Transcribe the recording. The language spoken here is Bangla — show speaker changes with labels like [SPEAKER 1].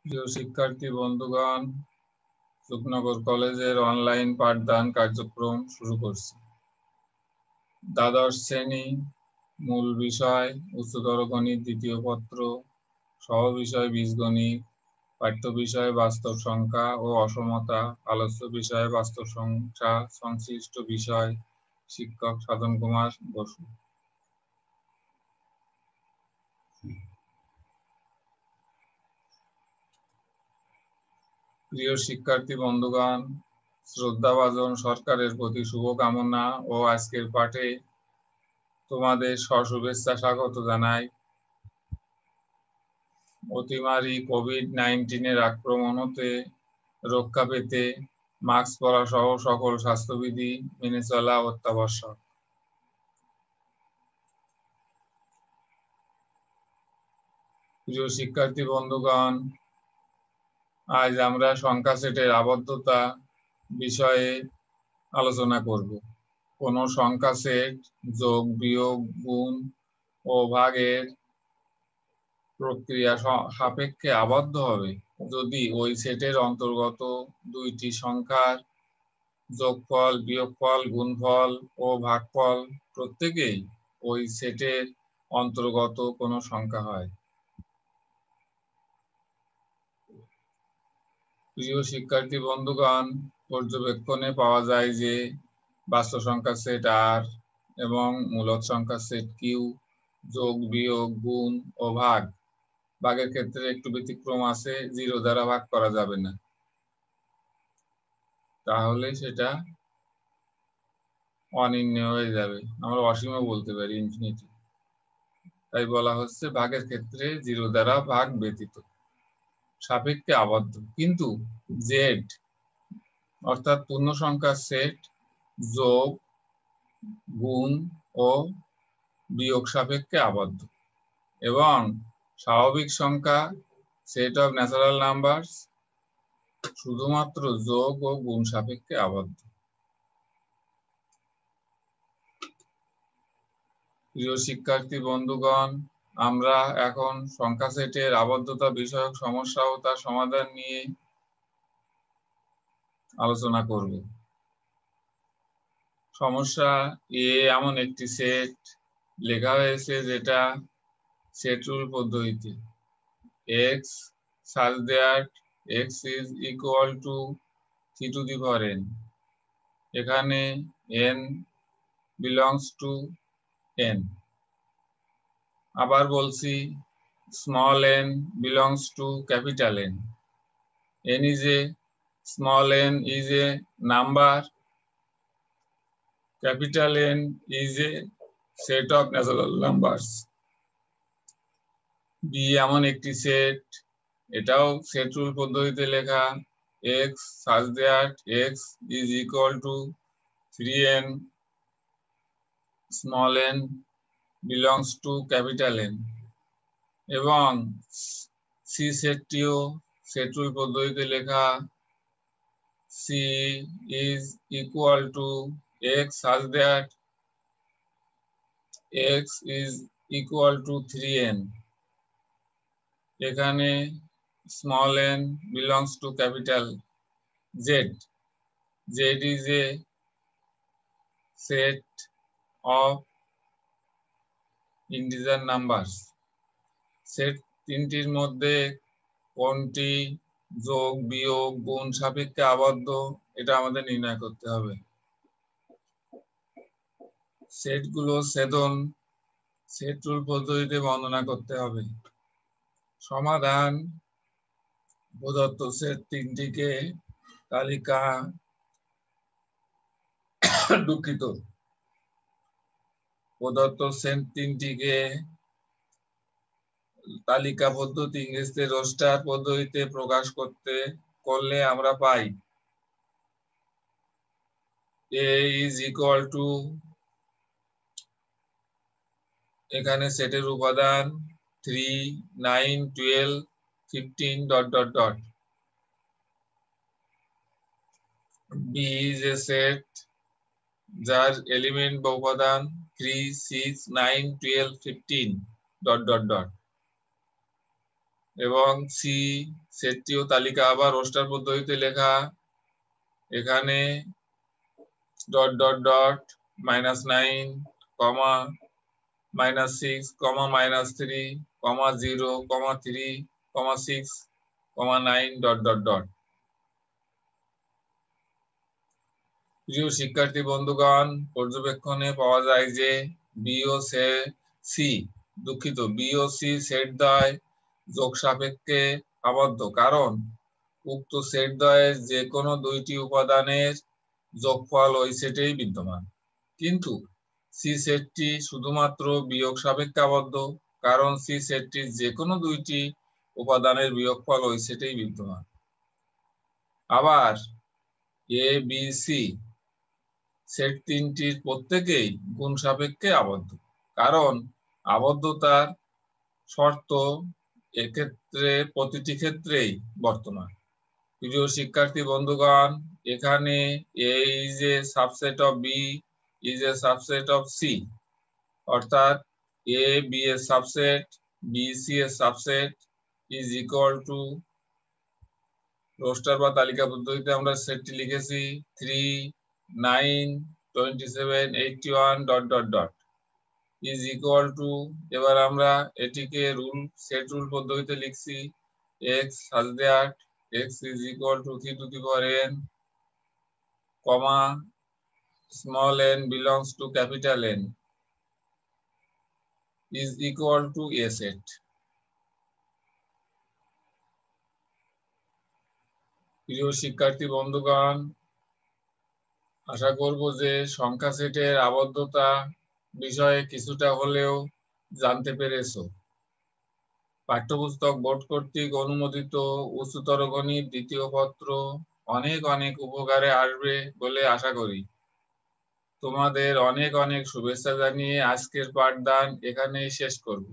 [SPEAKER 1] প্রিয় শিক্ষার্থী বন্ধুগণ, সুখনগর কলেজের অনলাইন পাঠদান কার্যক্রম শুরু করছি। দ্বাদশ শ্রেণী, মূল বিষয় উচ্চতর গণিত দ্বিতীয় পত্র, সহ বিষয় বীজগণিত, পাঠ্য বিষয় বাস্তব সংখ্যা ও অসমতা, আলোচ্য বিষয় বাস্তব সংখ্যা সংশ্লিষ্ট বিষয়, শিক্ষক সাধন কুমার বসু। প্রিয় শিক্ষার্থী বন্ধুগণ, শ্রদ্ধাভাজন সরকারের প্রতি শুভকামনা ও আজকের পাঠে তোমাদের সশুভেচ্ছা স্বাগত জানাই। অতিমারী কোভিড-19 আক্রমণ হতে রক্ষা পেতে মাস্ক পরা সহ সকল স্বাস্থ্যবিধি মেনে চলা অত্যাবশ্যক। প্রিয় শিক্ষার্থী বন্ধুগণ, আজ আমরা সংখ্যা সেটের আবদ্ধতা বিষয়ে আলোচনা করব। কোন সংখ্যা সেট যোগ, বিয়োগ, গুণ ও ভাগের প্রক্রিয়া সাপেক্ষে আবদ্ধ হবে যদি ওই সেটের অন্তর্গত দুইটি সংখ্যার যোগফল, বিয়োগফল, গুণফল ও ভাগফল প্রত্যেকেই ওই সেটের অন্তর্গত কোনো সংখ্যা হয়। প্রিয় শিক্ষার্থী বন্ধুগণ, পর্যবেক্ষণে পাওয়া যায় যে বাস্তব সংখ্যা সেট আর এবং মূলদ সংখ্যা সেট কিউ যোগ, বিয়োগ, গুণ ও ভাগের ক্ষেত্রে একটু ব্যতিক্রম আছে, 0 দ্বারা ভাগ করা যাবে না, তাহলে সেটা অনির্ণয় হয়ে যাবে। আমরা অসীমও বলতে পারি, ইনফিনিটি। তাই বলা হচ্ছে ভাগের ক্ষেত্রে 0 দ্বারা ভাগ ব্যতীত সাপেক্ষে আবদ্ধ। কিন্তু জেড অর্থাৎ পূর্ণ সংখ্যার সেট যোগ, গুণ ও বিয়োগ সাপেক্ষে আবদ্ধ এবং স্বাভাবিক সংখ্যা সেট অফ ন্যাচারাল নাম্বারস শুধুমাত্র যোগ ও গুণ সাপেক্ষে আবদ্ধ। প্রিয় শিক্ষার্থী বন্ধুগণ, আমরা এখন সংখ্যা সেটের আবদ্ধতা বিষয়ক সমস্যা ও তার সমাধান নিয়ে আলোচনা করব। সমস্যা এ এমন একটি সেট লেখা হয়েছে যেটা সেট রুল পদ্ধতিতে x such that x is equal to 3 to the power n, এখানে n belongs to n। আবার বলছি, small n belongs to capital N. n is a small n is a number, capital N is a set of natural numbers. b এমন একটি সেট, এটাও সেট রুল পদ্ধতিতে লেখা x such that x is equal to 3n small n belongs to capital N, এবং c সেটটিও সেট রুল পদ্ধতিতে লেখা c is equal to x such that x is equal to 3n, এখানে small n belongs to capital Z. Z is a set of integer numbers. Set তিনটির মধ্যে কোনটি যোগ, বিয়োগ, গুণ সাপেক্ষে আবদ্ধ এটা আমাদের নির্ণয় করতে হবে। সেটগুলো ছেদন সেট রুল পদ্ধতিতে বর্ণনা করতে হবে। সমাধান: প্রদত্ত সেট তিনটিকে তালিকা দুঃখিত প্রদত্ত সেট তিনটিকে তালিকা পদ্ধতি, ইংরেজিতে রোস্টার পদ্ধতিতে প্রকাশ করলে আমরা পাই a is equal to, এখানে সেটের উপাদান 3, 9, 12, 15 ... b is a set যার এলিমেন্ট বা উপাদান 3, 6, 9, 12, 15 ... এবং সি সেটটিও তালিকা আবার রোস্টার পদ্ধতিতে লেখা। এখানে dot dot dot -9, -6, -3, -0, -3, -6, -9 dot dot dot. প্রিয় শিক্ষার্থী বন্ধুগণ, পর্যবেক্ষণে পাওয়া যায় যে বি ও সি সেট দ্বয় যোগ সাপেক্ষে আবদ্ধ, কারণ উক্ত সেট দ্বয়ের যে কোনো দুইটি উপাদানের যোগফল ওই সেটেই বিদ্যমান। কিন্তু সি সেটটি শুধুমাত্র বিয়োগ সাপেক্ষে আবদ্ধ, কারণ সি সেটটির যে কোনো দুইটি উপাদানের বিয়োগফল ওই সেটেই বিদ্যমান। আবার এ বি সি সেট তিনটির প্রত্যেকেই গুণ সাপেক্ষে আবদ্ধ, কারণ আবদ্ধতার শর্ত এক্ষেত্রে প্রতিটি ক্ষেত্রেই বর্তমান। প্রিয় শিক্ষার্থী বন্ধুগণ, এখানে A is a subset of B is a subset of C, অর্থাৎ এ বি এর সাবসেট, বি সি এর সাবসেট ইজ ইকুয়াল টু, রোস্টার বা তালিকা পদ্ধতিতে আমরা সেটটি লিখেছি 3, 9, 27, 81 dot dot dot is equal two, এবার আমরা এটিকে সেট রুল পদ্ধতিতে লিখছি x such that x is equal to 3 to the power n, comma small n belongs to capital N is equal to a set. প্রিয় শিক্ষার্থী বন্ধুগণ, আশা করব যে সংখ্যা সেটের আবদ্ধতা বিষয়ে কিছুটা হলেও জানতে পেরেছো। পাঠ্যপুস্তক বোর্ড কর্তৃক অনুমোদিত উচ্চতর গণিত দ্বিতীয় পত্র অনেক অনেক উপকারে আসবে বলে আশা করি। তোমাদের অনেক অনেক শুভেচ্ছা জানিয়ে আজকের পাঠদান এখানেই শেষ করব।